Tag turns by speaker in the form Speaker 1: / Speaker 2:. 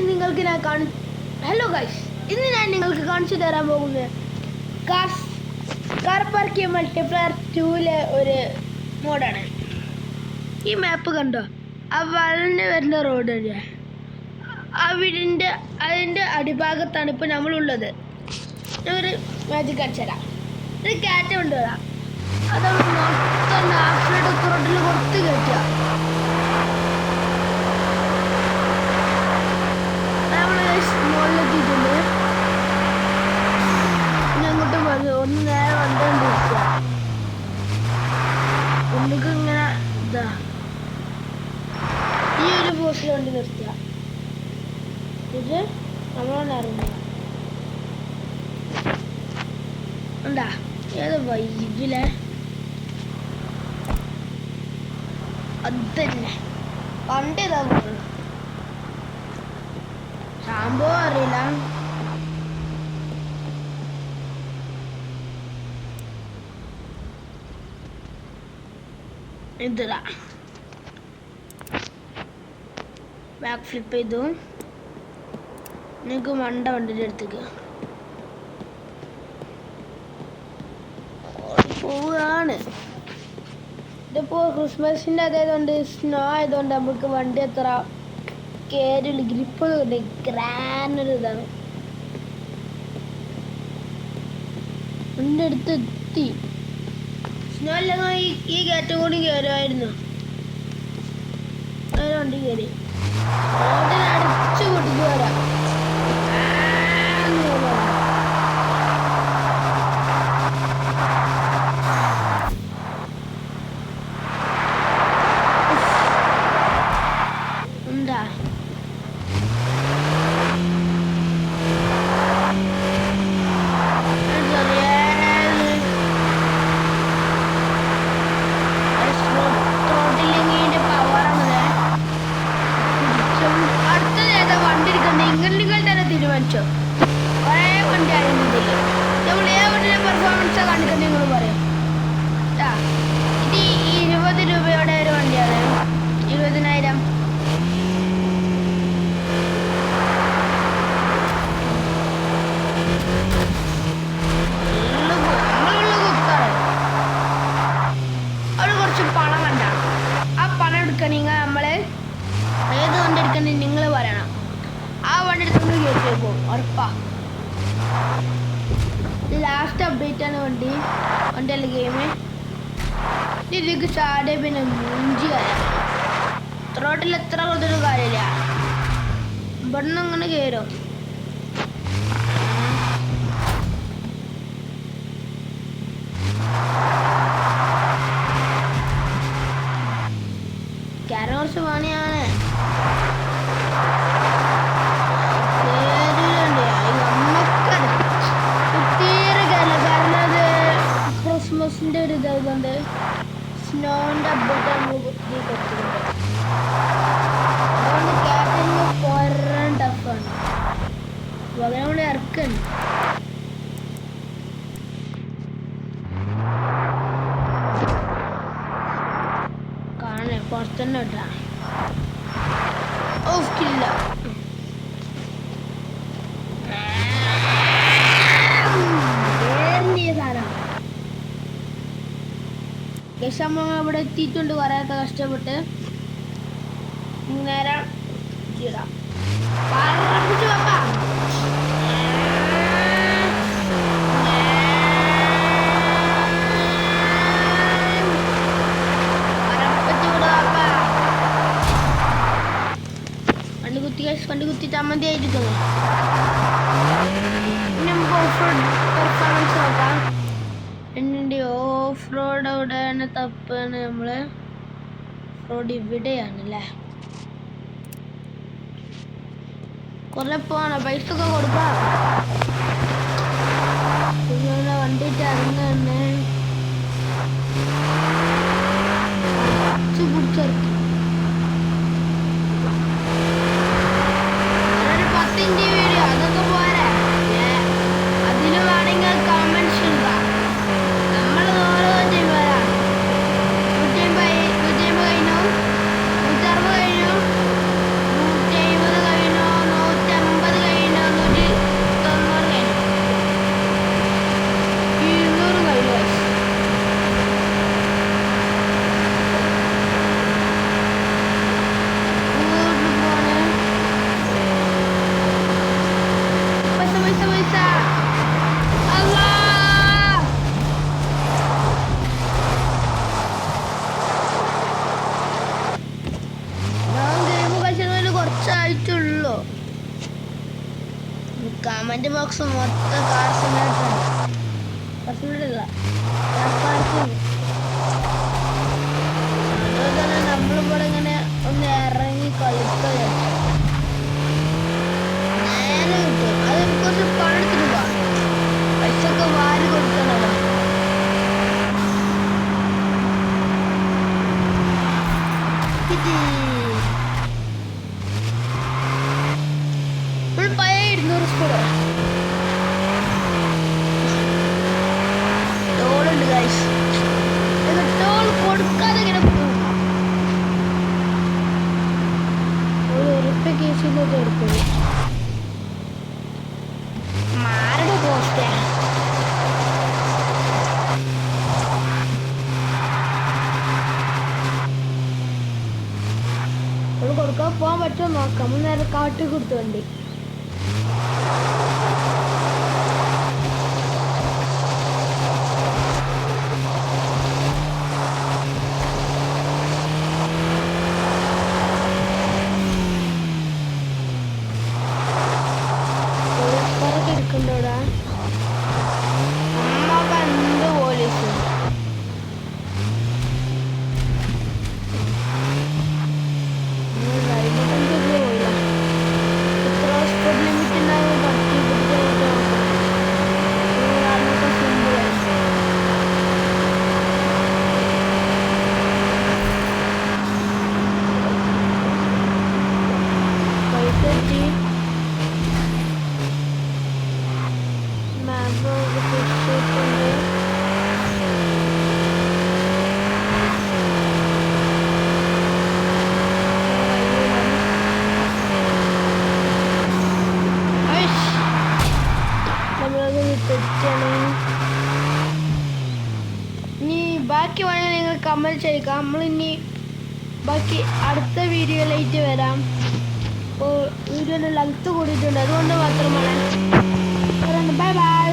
Speaker 1: നിങ്ങൾക്ക് ഞാൻ hello guys, ഇന്ന് ഞാൻ നിങ്ങൾക്ക് കാണിച്ചു തരാൻ പോകുന്നത് കാർ പാർക്ക് മൾട്ടിപ്ലെയർ 2-ലെ ഒരു മോഡാണ്. ഈ മാപ്പ് കണ്ടോ? ആ വളഞ്ഞ് വരുന്ന റോഡ് അതിൻ്റെ അടിഭാഗത്താണ് ഇപ്പോൾ നമ്മളുള്ളത്. ഒരു മാജിക് കാണിച്ചു തരാം. ഒരു കാറ്റ് കൊണ്ടുവരാം. അത് മൊത്തം ആഫ്രിഡ് റോഡിൽ കൊടുത്ത് കയറ്റുക. മുകളിലെത്തിയിട്ടുണ്ട്. ഇനി അങ്ങോട്ട് മതി. ഒന്ന് നേരെ വന്നുകൊണ്ടിരിക്കുക. നമുക്ക് ഇങ്ങനെ ഇതാ ഈ ഒരു പോസ്റ്റിൽ വണ്ടി നിർത്തുക. ഇത് നമ്മളൊന്ന് ഇറങ്ങുക. ഉണ്ടാ ഏത് വൈബിലെ അത് തന്നെ വണ്ടി ഇതാ പോകുന്നു. സംഭവം അറിയില്ല. ഇതിലാ ബാക്ക് ഫ്ലിപ്പ് ചെയ്തു. നിങ്ങൾക്ക് മണ്ട വണ്ടിൻ്റെ അടുത്തേക്ക് പോവുകയാണ്. ഇതിപ്പോൾ ക്രിസ്മസിൻ്റെ അതായതുകൊണ്ട് സ്നോ ആയതുകൊണ്ട് നമുക്ക് വണ്ടി എത്ര കേരള ഗ്രിപ്പ് ഗ്രാൻഡ് ഇതാണ്. എൻ്റെ അടുത്ത് എത്തി. സ്നോ അല്ലെങ്കിൽ ഈ കയറ്റം കൂടി കയറുമായിരുന്നു. വണ്ടി കയറി റോഡിന് അടിച്ചു പൊട്ടിക്ക് വരാം. എന്താ തീരുമാനിച്ചോ? കുറേ വണ്ടി ആയിരുന്നില്ല. നമ്മൾ ഏ വണ്ടിയുടെ പെർഫോമൻസ് കാണിക്കുന്നത് നിങ്ങൾ പറയും. ഇത് 20 രൂപയുടെ ഒരു വണ്ടിയാണ്. 20,000. നമ്മളുള്ള കുത്താണ്. അവിടെ കുറച്ച് പണം കണ്ട. ആ പണം എടുക്കണമെങ്കിൽ നമ്മൾ ഏത് വണ്ടി എടുക്കണമെങ്കിൽ നിങ്ങൾ പറയണം. ആ വണ്ടി എടുത്തുകൊണ്ട് കയറ്റി പോകും ഉറപ്പാ. ഇത് ലാസ്റ്റ് അപ്ഡേറ്റ് ആണ് വണ്ടിയല്ല ഗെയിം. ഇതിലേക്ക് ചാടിയ പിന്നെ മൂഞ്ചി കയറാം. റോഡിൽ എത്ര കൊടുത്തൊരു കാര്യമില്ല. ഇവിടുന്ന് അങ്ങനെ കയറും. കയറാൻ കുറച്ച് പണിയാണ്. ക്രിസ്മസിൻ്റെ ഒരു ഇതായതുകൊണ്ട് സ്നോൻ്റെ അപ്ഡേറ്റ് നമ്മൾ കുത്തി കൊടുത്തിട്ടുണ്ട്. അതുകൊണ്ട് ക്യാറ്റിന് പോരാൻ ടഫാണ്. പകരം നമ്മൾ ഇറക്കണം. കാണേ പുറത്തന്നെ ഇട്ടാ ഓഫില്ല. നമ്മൾ ഇവിടെ എത്തിയിട്ടുണ്ട്. കുറേയൊക്കെ കഷ്ടപ്പെട്ട് നേരെ ചെയ്യാം. വണ്ടി കുത്തി ചമ്മന്തി ആയിരിക്കുന്നു. നമുക്ക് ഓഫ് റോഡ് പെർഫോമൻസ് നോക്കാം. എൻ്റെ ഓഫ് റോഡ് അവിടെയാണ് തപ്പാണ്. നമ്മൾ റോഡ് ഇവിടെയാണല്ലേ. കുറേ പോകണം. പൈസ ഒക്കെ കൊടുക്കാം. വണ്ടി ഇറങ്ങുന്നെ പിടിച്ചിറക്കി. ഒരു 10 മിനിറ്റ് വീഡിയോ അതൊക്കെ പോരെ. അതിന് വേണമെങ്കിൽ കമൻസ് ഉണ്ടാകും. നമ്മൾ ഓരോ ടീം വരാം. 150 കഴിഞ്ഞു, 160 കഴിഞ്ഞു, 150 കഴിഞ്ഞു, കമന്റ് ബോക്സ് മൊത്തം കാർ സിമുലേറ്ററാണ്. സിമുലേറ്ററല്ല, അതുപോലെ തന്നെ നമ്മളിവിടെ ഇങ്ങനെ ഒന്ന് ഇറങ്ങി കളിക്കുക നേരെ കിട്ടും. അത് കുറച്ച് പണിയെടുത്തിട്ട് പോവാം, പൈസ ഒക്കെ വാരി കൊടുക്കണല്ലോ. ഫുൾ പഴയ 200 സ്കൂള് ടോളുണ്ട് ഗൈസ്. ടോൾ കൊടുക്കാതെ ഇങ്ങനെ ഒരു കേസിലൊക്കെ എടുക്കുന്നത് മാരുടെ പോസ്റ്റേ. കൊടുക്കാൻ പോകാൻ പറ്റുമോ നോക്കാം. നേരെ കാട്ടി കൊടുത്തു വണ്ടി. എടുക്കണ്ടോടാ അമ്മ കണ്ട് പോലീസ്. ഇനി ബാക്കി വേണമെങ്കിൽ നിങ്ങൾ കമന്റ് ചെയ്യുക. നമ്മളിനി ബാക്കി അടുത്ത വീഡിയോയിലായിട്ട് വരാം. അപ്പോൾ വീഡിയോയുടെ ലെങ്ത് കൂടിയിട്ടുണ്ട്, അതുകൊണ്ട് മാത്രമാണ്. Bye bye.